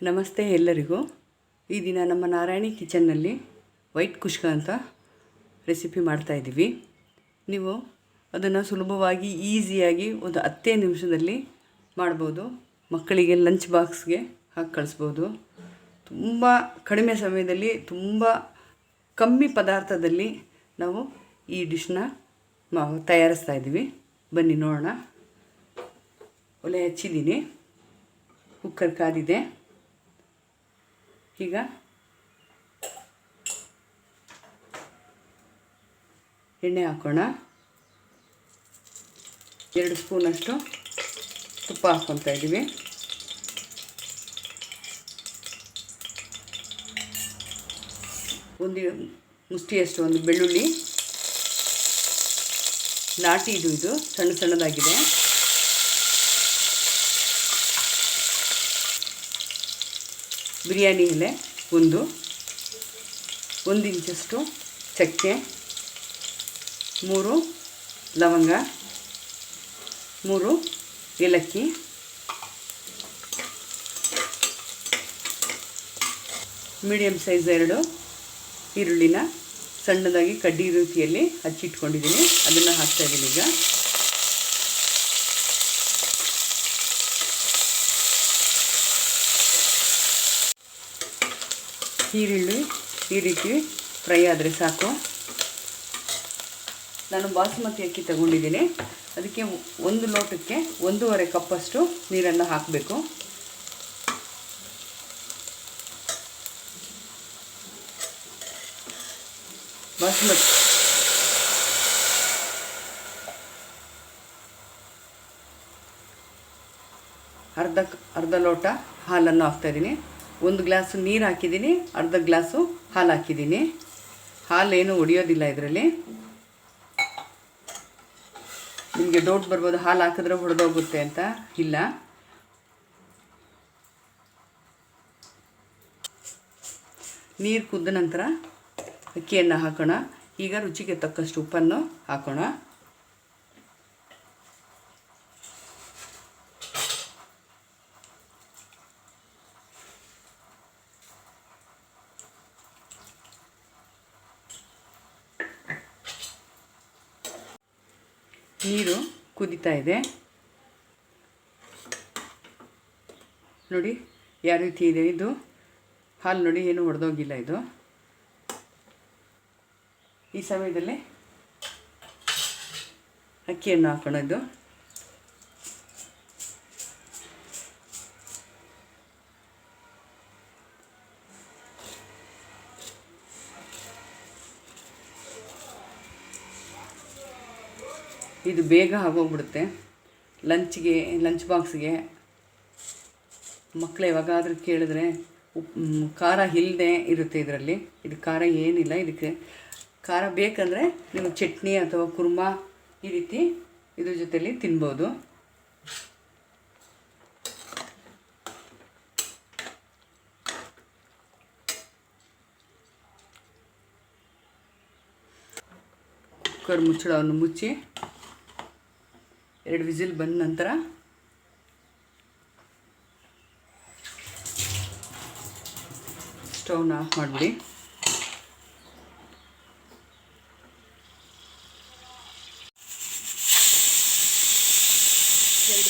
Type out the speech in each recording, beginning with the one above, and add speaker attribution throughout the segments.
Speaker 1: ನಮಸ್ತೆ ಎಲ್ಲರಿಗೂ. ಈ ದಿನ ನಮ್ಮ ನಾರಾಯಣಿ ಕಿಚನ್ನಲ್ಲಿ ವೈಟ್ ಕುಷ್ಕ ಅಂತ ರೆಸಿಪಿ ಮಾಡ್ತಾಯಿದ್ದೀವಿ. ನೀವು ಅದನ್ನು ಸುಲಭವಾಗಿ ಈಸಿಯಾಗಿ ಒಂದು 10 ನಿಮಿಷದಲ್ಲಿ ಮಾಡ್ಬೋದು. ಮಕ್ಕಳಿಗೆ ಲಂಚ್ ಬಾಕ್ಸ್ಗೆ ಹಾಕಿ ಕಳಿಸ್ಬೋದು. ತುಂಬ ಕಡಿಮೆ ಸಮಯದಲ್ಲಿ ತುಂಬ ಕಮ್ಮಿ ಪದಾರ್ಥದಲ್ಲಿ ನಾವು ಈ ಡಿಶ್ನ ತಯಾರಿಸ್ತಾ ಇದ್ದೀವಿ. ಬನ್ನಿ ನೋಡೋಣ. ಒಲೆ ಹಚ್ಚಿದ್ದೀನಿ, ಕುಕ್ಕರ್ ಕಾದಿದೆ. ಈಗ ಎಣ್ಣೆ ಹಾಕೋಣ. 2 ಸ್ಪೂನಷ್ಟು ತುಪ್ಪ ಹಾಕ್ಕೊತಾ ಇದ್ದೀವಿ. ಒಂದು ಮುಷ್ಟಿಯಷ್ಟು ಒಂದು ಬೆಳ್ಳುಳ್ಳಿ, ನಾಟಿ ಇದು ಸಣ್ಣ ಸಣ್ಣದಾಗಿದೆ. ಬಿರಿಯಾನಿ ಎಲೆ ಒಂದು ಇಂಚಷ್ಟು ಚಕ್ಕೆ, 3 ಲವಂಗ, 3 ಏಲಕ್ಕಿ, ಮೀಡಿಯಮ್ ಸೈಜ್ 2 ಈರುಳ್ಳಿನ ಸಣ್ಣದಾಗಿ ಕಡ್ಡಿ ರೀತಿಯಲ್ಲಿ ಹಚ್ಚಿಟ್ಕೊಂಡಿದ್ದೀನಿ. ಅದನ್ನು ಹಾಕ್ತಾಯಿದ್ದೀನಿ. ಈಗ ಈರುಳ್ಳಿ ಈ ರೀತಿ ಫ್ರೈ ಆದರೆ ಸಾಕು. ನಾನು ಬಾಸುಮತಿ ಅಕ್ಕಿ ತಗೊಂಡಿದ್ದೀನಿ. ಅದಕ್ಕೆ 1 ಲೋಟಕ್ಕೆ 1.5 ಕಪ್ಪಷ್ಟು ನೀರನ್ನು ಹಾಕಬೇಕು. ಬಾಸುಮತಿ ಅರ್ಧ ಲೋಟ ಹಾಲನ್ನು ಹಾಕ್ತಾಯಿದ್ದೀನಿ. 1 ಗ್ಲಾಸು ನೀರು ಹಾಕಿದ್ದೀನಿ, ಅರ್ಧ ಗ್ಲಾಸು ಹಾಲು ಹಾಕಿದ್ದೀನಿ. ಹಾಲೇನು ಒಡೆಯೋದಿಲ್ಲ ಇದರಲ್ಲಿ. ನಿಮಗೆ ಡೌಟ್ ಬರ್ಬೋದು ಹಾಲು ಹಾಕಿದ್ರೆ ಹೊಡೆದೋಗುತ್ತೆ ಅಂತ. ಇಲ್ಲ, ನೀರು ಕುದ್ದ ನಂತರ ಅಕ್ಕಿಯನ್ನು ಹಾಕೋಣ. ಈಗ ರುಚಿಗೆ ತಕ್ಕಷ್ಟು ಉಪ್ಪನ್ನು ಹಾಕೋಣ. ನೀರು ಕುದೀತಾ ಇದೆ ನೋಡಿ ಯಾವ ರೀತಿ ಇದೆ. ಇದು ಹಾಲು ನೋಡಿ, ಏನು ಹೊಡೆದೋಗಿಲ್ಲ ಇದು. ಈ ಸಮಯದಲ್ಲಿ ಅಕ್ಕಿಯನ್ನು ಹಾಕೊಳ್ಳೋದು. ಇದು ಬೇಗ ಆಗೋಗ್ಬಿಡುತ್ತೆ. ಲಂಚ್ ಬಾಕ್ಸ್ಗೆ ಮಕ್ಕಳು ಯಾವಾಗಾದರೂ ಕೇಳಿದ್ರೆ ಖಾರ ಇಲ್ಲದೆ ಇರುತ್ತೆ ಇದರಲ್ಲಿ. ಇದು ಖಾರ ಏನಿಲ್ಲ. ಇದಕ್ಕೆ ಖಾರ ಬೇಕಂದರೆ ನೀವು ಚಟ್ನಿ ಅಥವಾ ಕುರ್ಮಾ ಈ ರೀತಿ ಇದ್ರ ಜೊತೆಲಿ ತಿನ್ಬೋದು. ಕುಕ್ಕರ್ ಮುಚ್ಚಳವನ್ನು ಮುಚ್ಚಿ 2 ವಿಸಿಲ್ ಬಂದ ನಂತರ ಸ್ಟವ್ನ ಆಫ್ ಮಾಡಿಬಿಡಿ.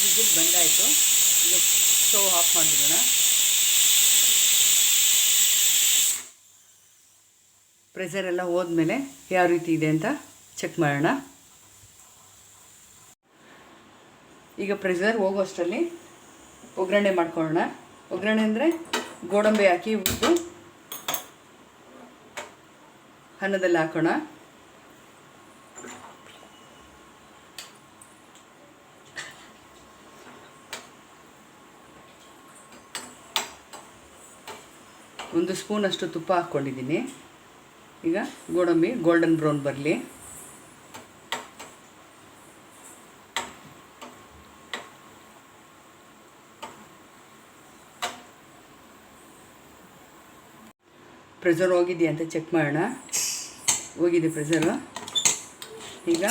Speaker 1: ವಿಸಿಲ್ ಬಂದಾಯಿತು. ಈಗ ಸ್ಟವ್ ಆಫ್ ಮಾಡಿಬಿಡೋಣ. ಪ್ರೆಷರ್ ಎಲ್ಲ ಹೋದ್ಮೇಲೆ ಯಾವ ರೀತಿ ಇದೆ ಅಂತ ಚೆಕ್ ಮಾಡೋಣ. ಈಗ ಪ್ರೆಷರ್ ಹೋಗೋಷ್ಟರಲ್ಲಿ ಒಗ್ಗರಣೆ ಮಾಡ್ಕೊಳ್ಳೋಣ. ಒಗ್ಗರಣೆ ಅಂದರೆ ಗೋಡಂಬಿ ಹಾಕಿ ಹುರಿದು ಅನ್ನದಲ್ಲಿ ಹಾಕೋಣ. ಒಂದು ಸ್ಪೂನಷ್ಟು ತುಪ್ಪ ಹಾಕ್ಕೊಂಡಿದ್ದೀನಿ. ಈಗ ಗೋಡಂಬಿ ಗೋಲ್ಡನ್ ಬ್ರೌನ್ ಬರಲಿ. ಪ್ರೆಷರ್ ಹೋಗಿದೆಯಾ ಅಂತ ಚೆಕ್ ಮಾಡೋಣ. ಹೋಗಿದೆ ಪ್ರೆಷರು. ಈಗ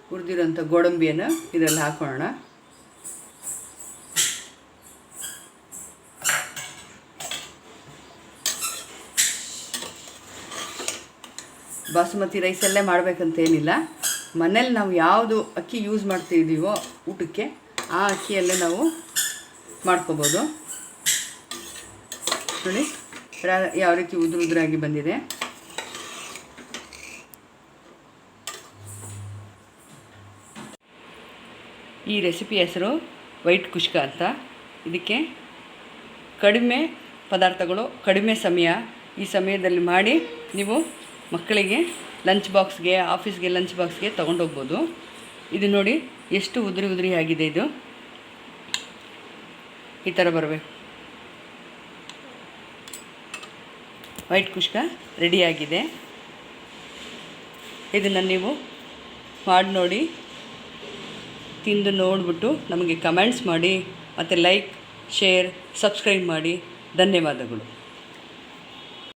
Speaker 1: ಹುರಿದಿರೋಂಥ ಗೋಡಂಬಿಯನ್ನು ಇದರಲ್ಲಿ ಹಾಕೋಣ. ಬಾಸುಮತಿ ರೈಸಲ್ಲೇ ಮಾಡಬೇಕಂತೇನಿಲ್ಲ. ಮನೇಲಿ ನಾವು ಯಾವುದು ಅಕ್ಕಿ ಯೂಸ್ ಮಾಡ್ತಿದ್ದೀವೋ ಊಟಕ್ಕೆ ಆ ಅಕ್ಕಿಯಲ್ಲೇ ನಾವು ಮಾಡ್ಕೋಬೋದು. ನೋಡಿ ಯಾವ ರೀತಿ ಉದುರಾಗಿ ಬಂದಿದೆ. ಈ ರೆಸಿಪಿ ಹೆಸರು ವೈಟ್ ಕುಷ್ಕ ಅಂತ. ಇದಕ್ಕೆ ಕಡಿಮೆ ಪದಾರ್ಥಗಳು, ಕಡಿಮೆ ಸಮಯ. ಈ ಸಮಯದಲ್ಲಿ ಮಾಡಿ ನೀವು ಮಕ್ಕಳಿಗೆ ಲಂಚ್ ಬಾಕ್ಸ್ಗೆ, ಆಫೀಸ್ಗೆ ಲಂಚ್ ಬಾಕ್ಸ್ಗೆ ತೊಗೊಂಡೋಗ್ಬೋದು. ಇದು ನೋಡಿ ಎಷ್ಟು ಉದುರಿ ಆಗಿದೆ. ಇದು ಈ ಥರ ಬರಬೇಕು. ವೈಟ್ ಕುಷ್ಕ ರೆಡಿಯಾಗಿದೆ. ಇದನ್ನು ನೀವು ಮಾಡಿ ನೋಡಿ, ತಿಂದು ನೋಡಿಬಿಟ್ಟು ನಮಗೆ ಕಮೆಂಟ್ಸ್ ಮಾಡಿ, ಮತ್ತು ಲೈಕ್, ಶೇರ್, ಸಬ್ಸ್ಕ್ರೈಬ್ ಮಾಡಿ. ಧನ್ಯವಾದಗಳು.